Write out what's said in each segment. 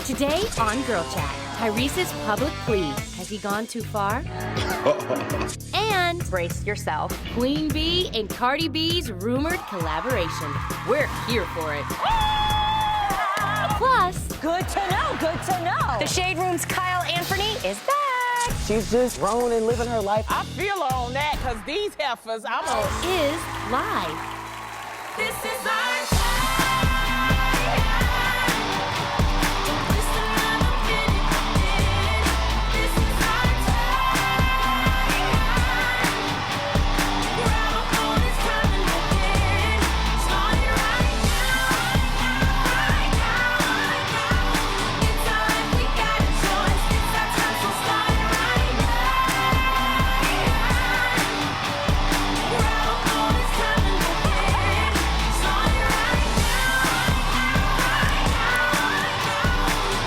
Today on Girl Chat, Tyrese's public plea. Has he gone too far? And brace yourself. Queen Bee and Cardi B's rumored collaboration. We're here for it. Plus, good to know, good to know. the Shade Room's Kyle Anthony is back. She's just grown and living her life. I feel her on that, because these heifers, I'm on. Is live. This is our time. Don't waste another minute. This is our time. We're out on this time and again. Starting right now. It's our life, we got a choice. It's our time, so start right now. We're out on this time and again. Starting right now.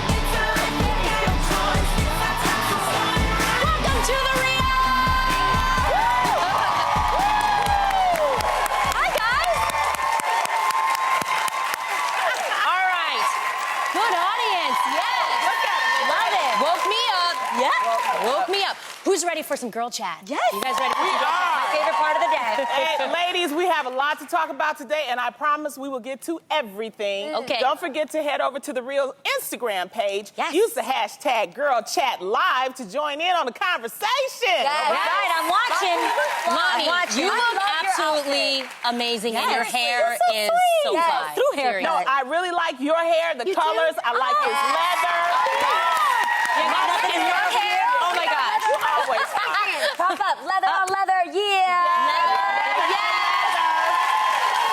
It's our life, we got a choice. It's our time, so start right now. Welcome to the Rio! Hi, guys. All right. Good audience. Yes. Love it. Woke me up. Yeah. Woke me up. Who's ready for some girl chat? Yes. You guys ready for some girl chat? My favorite part of the day. Hey, ladies, we have a lot to talk about today, and I promise we will get to everything. Okay. Don't forget to head over to the Real Instagram page. Yes. Use the hashtag #GirlChatLive to join in on the conversation. That's right, I'm watching. Mommy, watching. you I look love your absolutely amazing, and your Yes, hair you're so is sweet. so Yes, fly. through haircut. Seriously. No, I really like your hair, the colors. I like this leather. You got nothing in your hair? Oh my gosh. You always are. Pop up, leather on leather, yeah.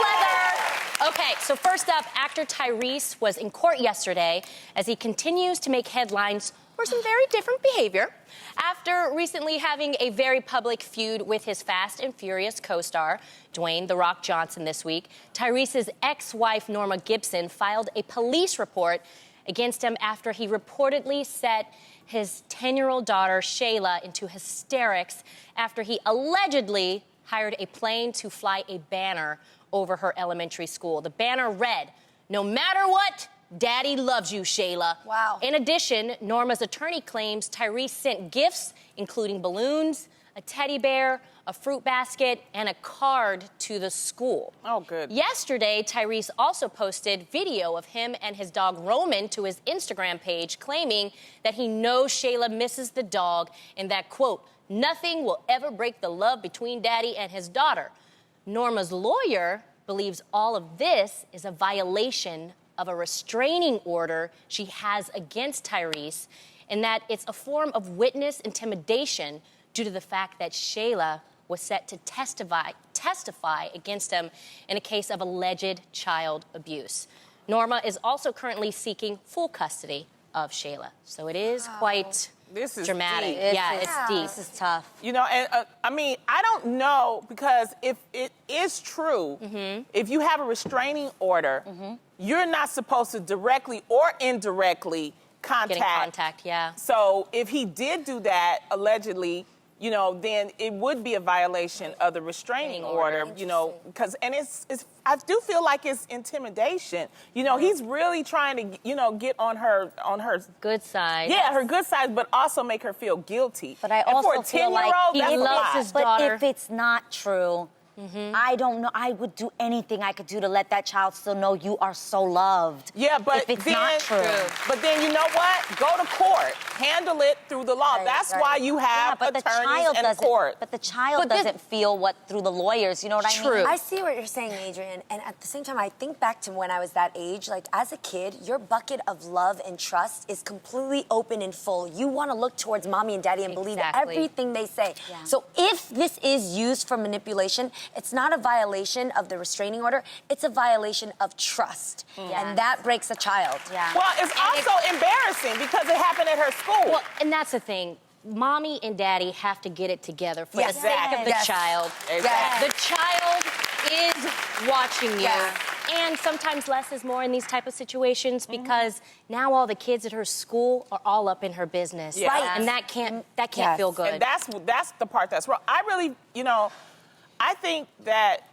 Leather. Okay, so first up, actor Tyrese was in court yesterday as he continues to make headlines for some very different behavior. After recently having a very public feud with his Fast and Furious co-star, Dwayne "The Rock" Johnson, this week, Tyrese's ex-wife, Norma Gibson, filed a police report against him after he reportedly set his 10-year-old daughter, Shayla, into hysterics after he allegedly hired a plane to fly a banner over her elementary school. The banner read, "No matter what, Daddy loves you, Shayla." Wow. In addition, Norma's attorney claims Tyrese sent gifts, including balloons, a teddy bear, a fruit basket, and a card to the school. Oh, good. Yesterday, Tyrese also posted video of him and his dog Roman to his Instagram page, claiming that he knows Shayla misses the dog and that, quote, "nothing will ever break the love between Daddy and his daughter." Norma's lawyer believes all of this is a violation of a restraining order she has against Tyrese, and that it's a form of witness intimidation due to the fact that Shayla was set to testify against him in a case of alleged child abuse. Norma is also currently seeking full custody of Shayla, so it is quite This is dramatic. deep. Yeah, it's deep. This is tough. You know, and I mean, I don't know, because if it is true, if you have a restraining order, you're not supposed to directly or indirectly Getting contact, yeah. So if he did do that, allegedly, you know, then it would be a violation of the restraining order, you know, because, and it's, I do feel like it's intimidation. You know, he's really trying to, you know, get on her Good side. yeah, her good side, but also make her feel guilty. But I and also for a feel like 10-year-old, he that's a loves lot. his But daughter. if it's not true, I don't know. I would do anything I could do to let that child still know you are so loved. Yeah, but if it's then, not true. But then you know what? Go to court. Handle it through the law. Right, That's right. why you have but the attorneys child and doesn't. court. But the child But this- doesn't feel what through the lawyers. You know what I True. mean? I see what you're saying, Adrian, and at the same time, I think back to when I was that age. Like, as a kid, your bucket of love and trust is completely open and full. You want to look towards mommy and daddy and believe Exactly. everything they say. Yeah. So if this is used for manipulation, it's not a violation of the restraining order. It's a violation of trust, and that breaks a child. Yeah. Well, it's also embarrassing because it happened at her school. Well, and that's the thing. Mommy and daddy have to get it together for Yes. the sake of the Yes. child. Exactly. The child is watching you. Yeah. And sometimes less is more in these type of situations because now all the kids at her school are all up in her business. Yes. Right. And that can't Yes. feel good. And that's the part that's wrong. I really, you know, I think that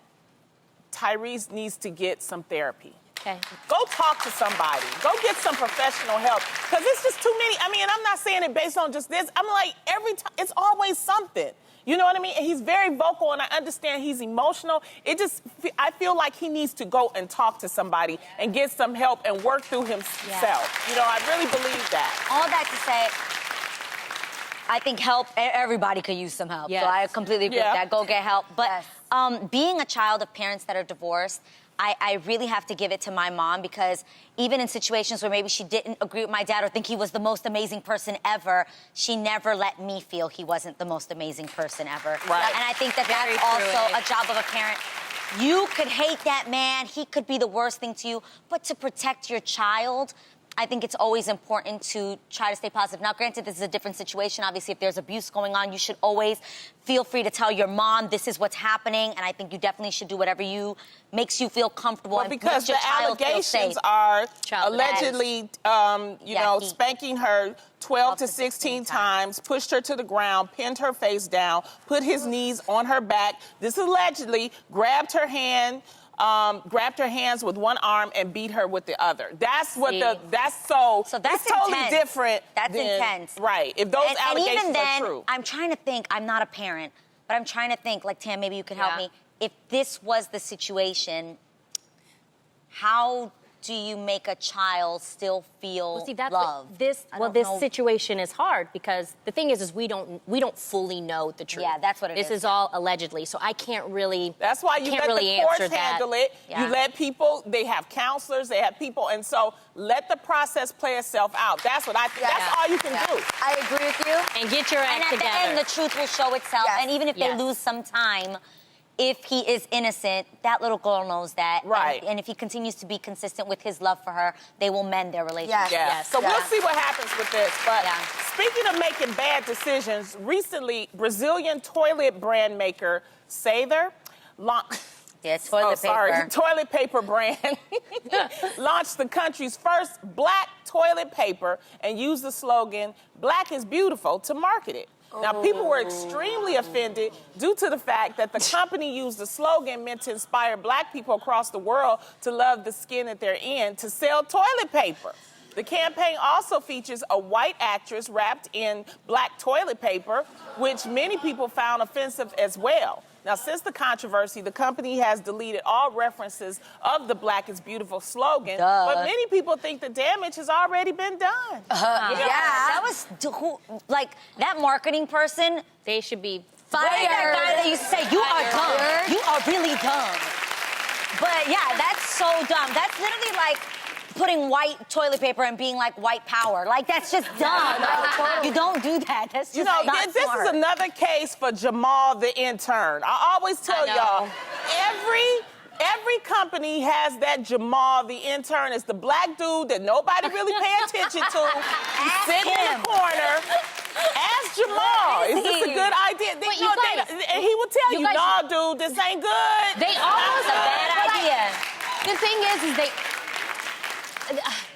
Tyrese needs to get some therapy. Okay. Go talk to somebody. Go get some professional help. Because it's just too many. I mean, I'm not saying it based on just this. I'm like, every time, it's always something. You know what I mean? And he's very vocal, and I understand he's emotional. I feel like he needs to go and talk to somebody and get some help and work through himself. Yeah. You know, I really believe that. All that to say, I think everybody could use some help. Yes. So I completely agree with Yeah. that. Go get help. But Yes. being a child of parents that are divorced, I really have to give it to my mom, because even in situations where maybe she didn't agree with my dad or think he was the most amazing person ever, she never let me feel he wasn't the most amazing person ever. Right. And I think that Very that's true, also Amy. a job of a parent. You could hate that man, he could be the worst thing to you, but to protect your child, I think it's always important to try to stay positive. Now, granted, this is a different situation. Obviously, if there's abuse going on, you should always feel free to tell your mom this is what's happening, and I think you definitely should do whatever makes you feel comfortable Well, and because makes your the child feel allegations safe. are Child allegedly, he- spanking her 12 to 16 times, pushed her to the ground, pinned her face down, put his knees on her back. This allegedly grabbed her hands with one arm and beat her with the other. That's what So that's it's totally intense. different. That's than- intense. Right. If those and allegations even then, are true. I'm trying to think, I'm not a parent, but I'm trying to think, like, Tam, maybe you could help Yeah. me. If this was the situation, how do you make a child still feel Well, see, that's love? this I don't know. situation is hard because the thing is we don't fully know the truth. Yeah, that's what it this is, This is all allegedly, so I can't really. That's why you can't let really the courts answer that. handle it. Yeah. You let people, they have counselors, they have people, and so let the process play itself out. That's what I think. Yeah. That's all you can do. I agree with you. And get your And act at together. the end, the truth will show itself. Yes. And even if Yes. they lose some time, if he is innocent, that little girl knows that. Right. And if he continues to be consistent with his love for her, they will mend their relationship. Yes. Yeah. Yes. So Yeah. we'll see what happens with this. But Yeah. speaking of making bad decisions, recently Brazilian toilet brand maker Sather Yeah, toilet paper. Toilet paper brand launched the country's first black toilet paper and used the slogan "Black is beautiful" to market it. Now, people were extremely offended due to the fact that the company used the slogan meant to inspire black people across the world to love the skin that they're in to sell toilet paper. The campaign also features a white actress wrapped in black toilet paper, which many people found offensive as well. Now, since the controversy, the company has deleted all references of the "Black is Beautiful" slogan, but many people think the damage has already been done. That was that marketing person. They should be Fired. That guy that used to say, "You are dumb. You are really dumb." But yeah, that's so dumb. That's literally like putting white toilet paper and being like white power. Like, that's just dumb. You don't do that. That's just You know, not this smart. is another case for Jamal the intern. I always tell I know. y'all, every company has that Jamal the intern. It's the black dude that nobody really pay attention to. He's sitting in the corner. Ask Jamal. Is this a good idea? Wait, you guys- and he will tell you you, guys- no, dude, this ain't good. They almost That's a bad idea. The thing is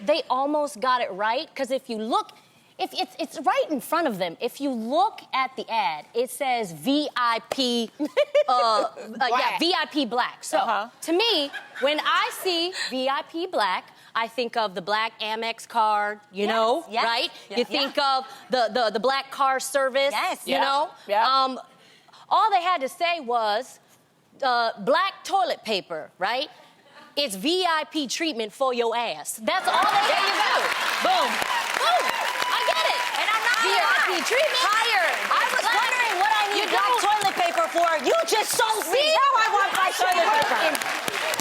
they almost got it right because if you look, if it's right in front of them. If you look at the ad, it says VIP, VIP Black. So to me, when I see VIP Black, I think of the black Amex card, you know, yes. right? Yeah. You think of the black car service, Yes. you Yeah. know. Yeah. All they had to say was black toilet paper, right? It's VIP treatment for your ass. That's all they had to do. Boom. Boom. I get it. And I'm not VIP treatment. tired. I was wondering what I need black toilet paper for. You just sold me. Now I want my toilet paper.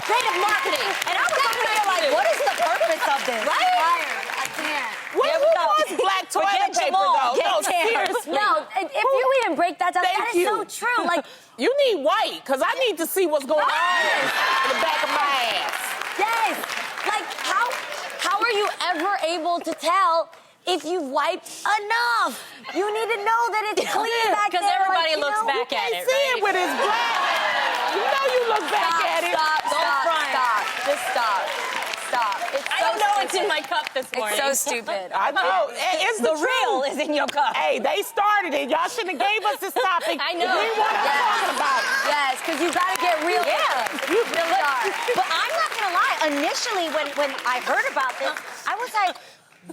Creative marketing. And I was over here like, what is the purpose of this? Right? I can't. What There we go. was black toilet Forget paper, Jamal. though? Get No, Tam. seriously. No, if you even break that down, Thank that is you. so true. Like, You need white, because I need to see what's going on in the back of my ass. yes. Like, how are you ever able to tell if you wiped enough? You need to know that it's clean back there. Because everybody like, you looks know, back at Can't it, see right? it with his black. You know you look back at it. Stop. Just stop. Stop. I don't know what's in my cup this morning. It's so stupid. I know. It's the real truth. is in your cup. Hey, they started it. Y'all shouldn't have gave us this topic. I know. We want to talk about it. Yes, because you gotta get real. Yeah. You really are. But I'm not gonna lie, initially when I heard about this, I was like,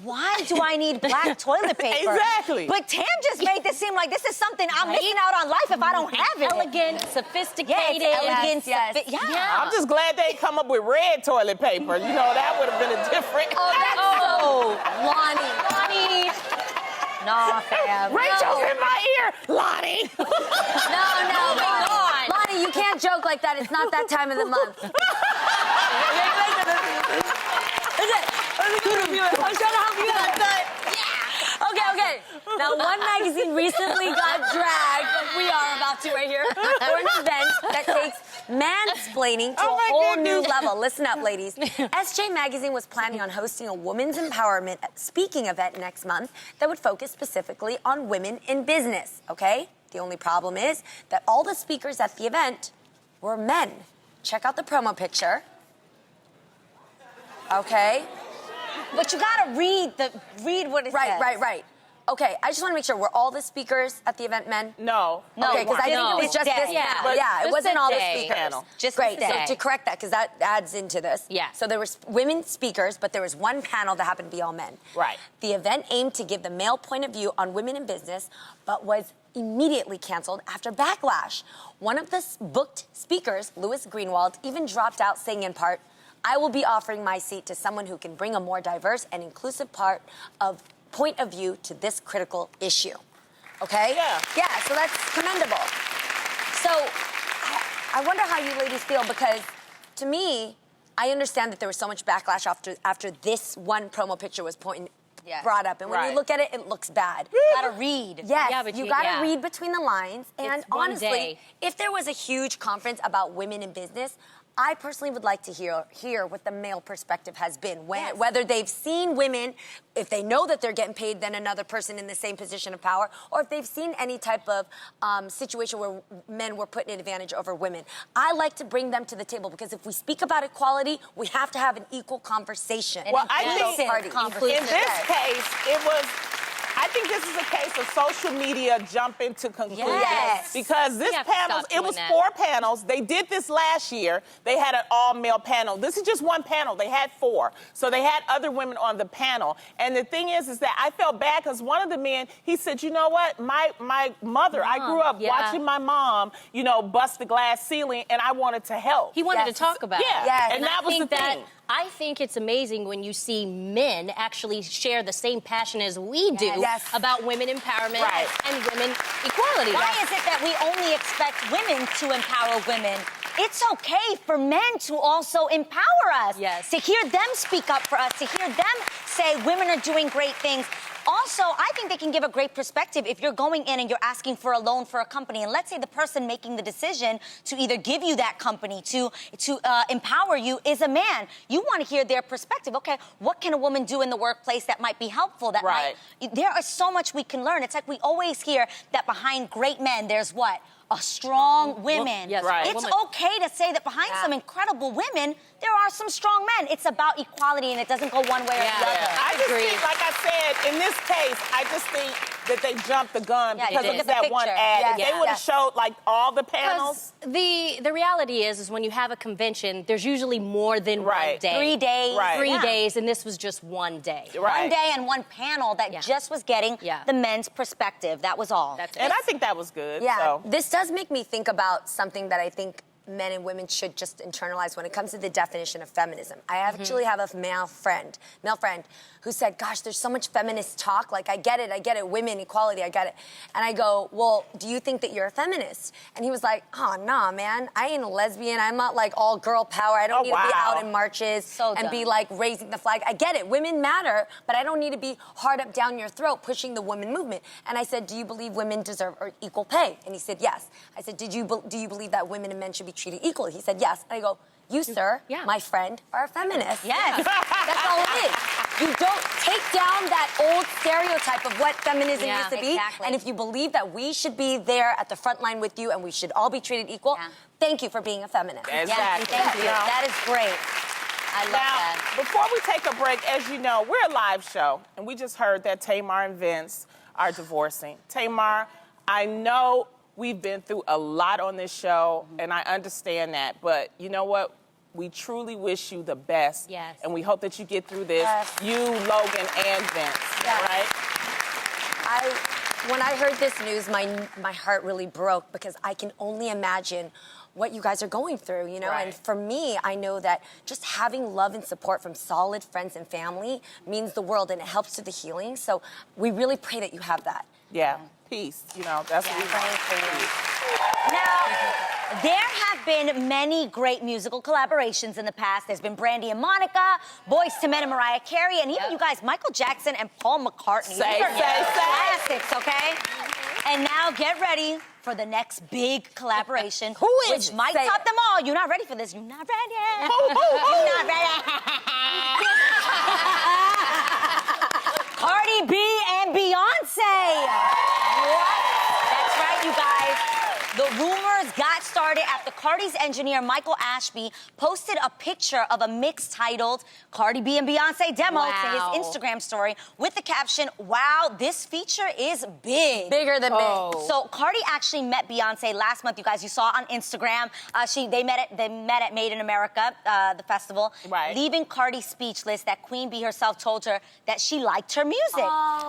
why do I need black toilet paper? Exactly. But Tam just made this seem like this is something I'm missing out on life if I don't have it. Elegant, Yeah, sophisticated. it's elegant. Yes, yes. Yeah. I'm just glad they come up with red toilet paper. You know, that would have been a different. Oh, that's so Lonnie. Lonnie. Nah, fam. Rachel's in my ear. Lonnie. No, on. Lonnie, you can't joke like that. It's not that time of the month. I'm trying to help you out. Okay. Now, One Magazine recently got dragged, like we are about to right here, for an event that takes mansplaining to a whole new level. Listen up, ladies. SJ Magazine was planning on hosting a women's empowerment speaking event next month that would focus specifically on women in business, okay? The only problem is that all the speakers at the event were men. Check out the promo picture. Okay? But you gotta read what it says. Right. Okay, I just want to make sure, were all the speakers at the event men? No. Okay, because I think it was It's just day. this Yeah. panel. Yeah, it Just wasn't the all the day. speakers. Panel. Just Great. the So day. to correct that, because that adds into this. Yeah. So there was women speakers, but there was one panel that happened to be all men. Right. The event aimed to give the male point of view on women in business, but was immediately canceled after backlash. One of the booked speakers, Louis Greenwald, even dropped out, saying in part, "I will be offering my seat to someone who can bring a more diverse and inclusive point of view to this critical issue." Okay? Yeah. So that's commendable. So I wonder how you ladies feel, because to me, I understand that there was so much backlash after this one promo picture was brought up. And when you Right. look at it, it looks bad. You gotta read. Yes, Yeah, but you you- gotta yeah. read between the lines. And It's one honestly, day. if there was a huge conference about women in business, I personally would like to hear what the male perspective has been. Whether they've seen women, if they know that they're getting paid than another person in the same position of power, or if they've seen any type of situation where men were put in advantage over women. I like to bring them to the table, because if we speak about equality, we have to have an equal conversation. Well, I Both think parties. in this case, I think this is a case of social media jumping to conclusions. Yes. Because this We have to panel, stop it doing was that. 4 panels. They did this last year. They had an all-male panel. This is just one panel. They had 4. So they had other women on the panel. And the thing is that I felt bad, because one of the men, he said, you know what? My mother, I grew up yeah. watching my mom, bust the glass ceiling, and I wanted to help. He wanted Yes. to talk about Yeah. it. Yes. And that was the thing. I think it's amazing when you see men actually share the same passion as we do Yes. about women empowerment Right. and women equality. Why is it that we only expect women to empower women? It's okay for men to also empower us. Yes. To hear them speak up for us, to hear them say women are doing great things. Also, I think they can give a great perspective if you're going in and you're asking for a loan for a company, and let's say the person making the decision to either give you that company, to empower you, is a man. You want to hear their perspective. Okay, what can a woman do in the workplace that might be helpful? There is so much we can learn. It's like we always hear that behind great men, there's what? A strong women. Yes, Right. It's woman. okay to say that behind Yeah. some incredible women, there are some strong men. It's about equality, and it doesn't go one way or the other. Yeah. I just Agree. think, like I said, in this case, I just think that they jumped the gun Yeah, because they of did. that one Picture. ad. Yes. If they would have Yes. showed like all the panels. Because the reality is when you have a convention, there's usually more than Right. one day. 3 days. Right. 3 Yeah. days, and this was just one day. Right. One day and one panel that Yeah. just was getting Yeah. the men's perspective. That was all. That's And I think that was good. Yeah, So. this does make me think about something that I think men and women should just internalize when it comes to the definition of feminism. I actually have a male friend who said, gosh, there's so much feminist talk. Like, I get it, women, equality, I get it. And I go, well, do you think that you're a feminist? And he was like, oh, nah, man, I ain't a lesbian. I'm not like all girl power. I don't Oh, need to be wow. out in marches So and be dumb. like raising the flag. I get it, women matter, but I don't need to be hard up down your throat pushing the women movement. And I said, do you believe women deserve equal pay? And he said, yes. I said, do you believe that women and men should be treated equally? He said, yes. And I go, you, sir, Yeah. my friend, are a feminist. Yes. That's all it is. You don't take down that old stereotype of what feminism Yeah, used to be. exactly. And if you believe that we should be there at the front line with you and we should all be treated equal, Yeah. thank you for being a feminist. Exactly. Yes, thank you. Yeah. That is great. I love Now, that. before we take a break, as you know, we're a live show, and we just heard that Tamar and Vince are divorcing. Tamar, I know we've been through a lot on this show, and I understand that, but you know what? We truly wish you the best. Yes. And we hope that you get through this, Yes. you, Logan, and Vince, Yes. right? When I heard this news, my heart really broke because I can only imagine what you guys are going through, you know? Right. And for me, I know that just having love and support from solid friends and family means the world and it helps with the healing. So we really pray that you have that. Yeah, peace. You know, that's what we want. Now, there have been many great musical collaborations in the past. There's been Brandy and Monica, Boyz II Men and Mariah Carey, and even you guys, Michael Jackson and Paul McCartney. Say, These are say. classics, okay? And now get ready for the next big collaboration. Who is Which it? might Say top it. them all. You're not ready for this. You're not ready. Who? You're not ready. Cardi B and Beyonce. What? That's right, you guys. The rumors got started after Cardi's engineer, Michael Ashby, posted a picture of a mix titled Cardi B and Beyonce demo Wow. to his Instagram story with the caption, "Wow, this feature is big." Bigger than Oh. big. So Cardi actually met Beyonce last month. You guys, you saw on Instagram. They met at Made in America, the festival. Right. Leaving Cardi speechless, that Queen Bee herself told her that she liked her music.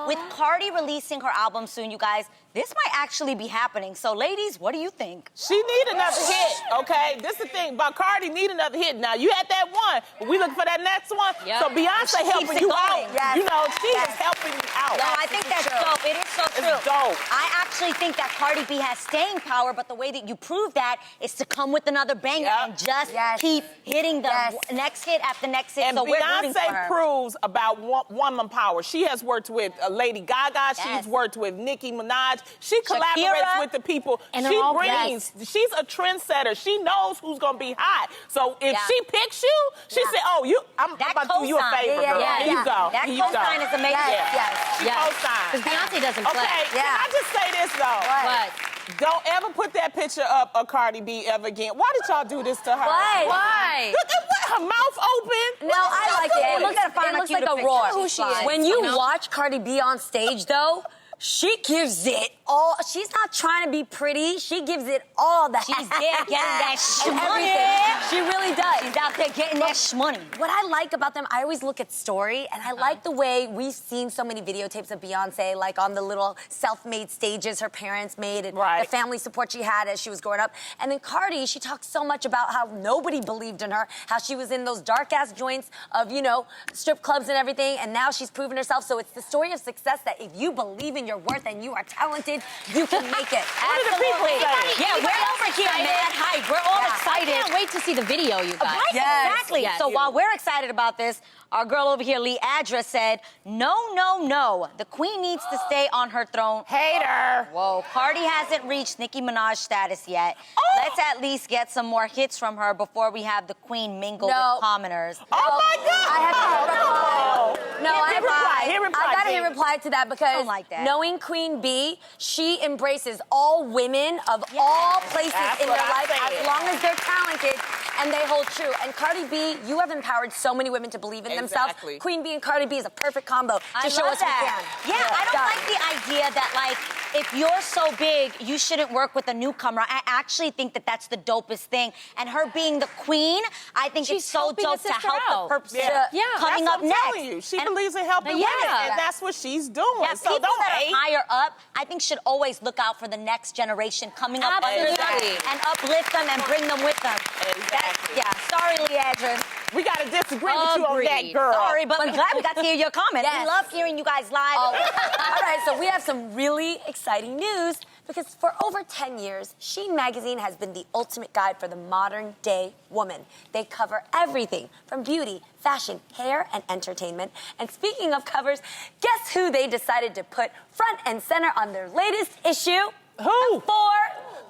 With Cardi releasing her album soon, you guys, this might actually be happening. So, ladies, what do you think? She need another hit, okay? This is the thing about Cardi need another hit. Now, you had that one, but we looking for that next one. Yep. So Beyonce She keeps helping it you going. out. Yes. You know, she Yes. is helping you out. No, I think that's dope. It is so true. It's dope. I actually think that Cardi B has staying power, but the way that you prove that is to come with another banger Yep. and just Yes. keep hitting the Yes. next hit after next hit. And so we're rooting for Beyonce her. proves about woman power. She has worked with Lady Gaga. She's Yes. worked with Nicki Minaj. She collaborates Shakira. with the people. And she they're all brings. She's a trendsetter. She knows who's gonna be hot. So if Yeah. she picks you, she Yeah. said, "Oh, I'm That about to do you a cosign. favor, Yeah, girl. yeah, Here you yeah. go. That Here you go." cosign is amazing. Yes, yes. She Yes. co-signed. Because Beyonce doesn't play. Okay, Yeah. can I just say this though? What? Don't ever put that picture up of Cardi B ever again. Why did y'all do this to her? Why? Why? Look at her mouth open. No, I like it. Look at her, find It a looks like cuter a picture. roar. Who she is, When you you know? watch Cardi B on stage, though, she gives it all. She's not trying to be pretty. She gives it all. She's there getting that And shmoney. everything. She really does. She's out there getting that shmoney. What I like about them, I always look at story, and I like the way we've seen so many videotapes of Beyonce, like on the little self-made stages her parents made, and Right. the family support she had as she was growing up. And then Cardi, she talks so much about how nobody believed in her, how she was in those dark-ass joints of, you know, strip clubs and everything, and now she's proven herself. So it's the story of success that if you believe in your worth and you are talented, you can make it. What do the people say? Yeah, we're over here, man. Hi, we're all Yeah. I excited. can't wait to see the video, you guys. Right, Yes, exactly. yes. So while we're excited about this, our girl over here, Lee Adra, said, no. The queen needs to stay on her throne. Hater. Whoa, Cardi hasn't reached Nicki Minaj status yet. Let's at least get some more hits from her before we have the queen mingle No. with commoners. Oh my God. I have to hit reply. No, Hit reply. Hit reply, I gotta G. hit reply to that because Don't like that. knowing Queen B, she embraces all women of all places That's in what their I life said. as long as they're talented and they hold true. And Cardi B, you have empowered so many women to believe in themselves. Exactly. Queen B and Cardi B is a perfect combo to I show love us that. we can. Yeah, I don't Done. like the idea that, like, if you're so big, you shouldn't work with a newcomer. I actually think that that's the dopest thing. And her being the queen, I think She's it's so helping dope the to sister help out. the person Yeah. coming That's up what I'm next. telling you. She And- believes in helping Yeah. women, and that's what she's doing. Yeah, so people don't that hate. are higher up, I think, should always look out for the next generation coming up under them Absolutely. and uplift them and bring them with them. Exactly. Yeah, sorry, Leandra. We got to disagree with you on that, Agreed. girl. Sorry, but I'm glad we got to hear your comment. Yes. We love hearing you guys live. All right, so we have some really exciting news because for over 10 years, Sheen Magazine has been the ultimate guide for the modern day woman. They cover everything from beauty, fashion, hair, and entertainment. And speaking of covers, guess who they decided to put front and center on their latest issue? Who? The four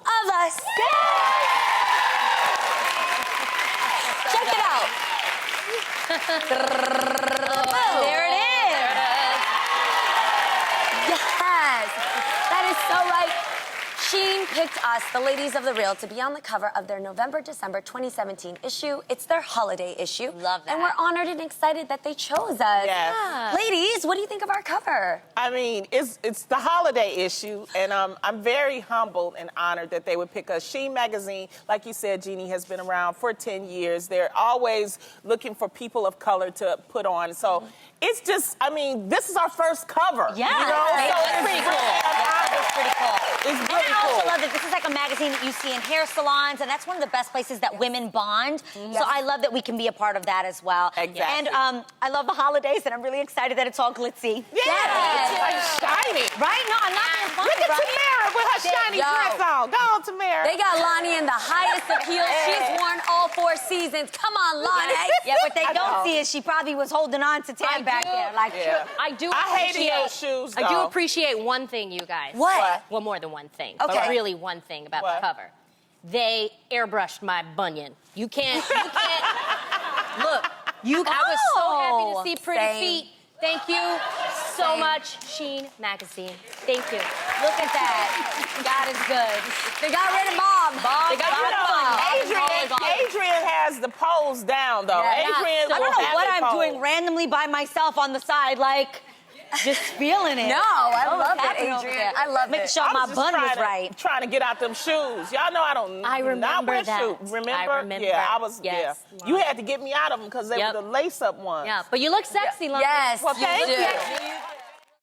of us. Check it out. There it is. Yes, that is so right. Sheen picked us, the ladies of The Real, to be on the cover of their November-December 2017 issue. It's their holiday issue. Love that. And we're honored and excited that they chose us. Yes. Ladies, what do you think of our cover? I mean, it's the holiday issue, and I'm very humbled and honored that they would pick us. Sheen magazine, like you said, Jeannie, has been around for 10 years. They're always looking for people of color to put on. So it's just, I mean, this is our first cover. Yeah. You know? That's So pretty it's cool. really an honor. That's pretty cool. It's And really I also cool. love that this is like a magazine that you see in hair salons, and that's one of the best places that women bond. So I love that we can be a part of that as well. Exactly. And I love the holidays, and I'm really excited that it's all glitzy. Yeah, it's like shiny. Right? No, I'm not being funny, Look at right? Tamara with her shiny Yo. dress on. Go on, Tamara. They got Lonnie in the highest of heels. She's worn all 4 seasons. Come on, Lonnie. Yeah, what they I know. don't see is she probably was holding on to Tam back there. Like, Yeah. I do I hated appreciate those shoes, I do though. appreciate one thing, you guys. What? Well, more than one thing. Okay. But really one thing about What? the cover. They airbrushed my bunion. You can't look. I was so happy to see pretty Same. feet. Thank you so much, Sheen magazine. Thank you. look at that. God is good. They got rid of Bob. They got rid of Bob. Adrian has the pose down, though. Yeah. Adrian I will don't know have what the I'm pose. doing randomly by myself on the side, like, just feeling it. No, I What was love it, happening over Adrian. there? I love Making it. sure I my was just bun was trying right. Trying to get out them shoes. Y'all know I don't. I not remember wear that. shoes. Remember? I remember. Yeah, I was. Yes. Yeah. You had to get me out of them because they Yep. were the lace-up ones. Yeah, but you look sexy, Lonnie. Yes, Well, you thank do. you.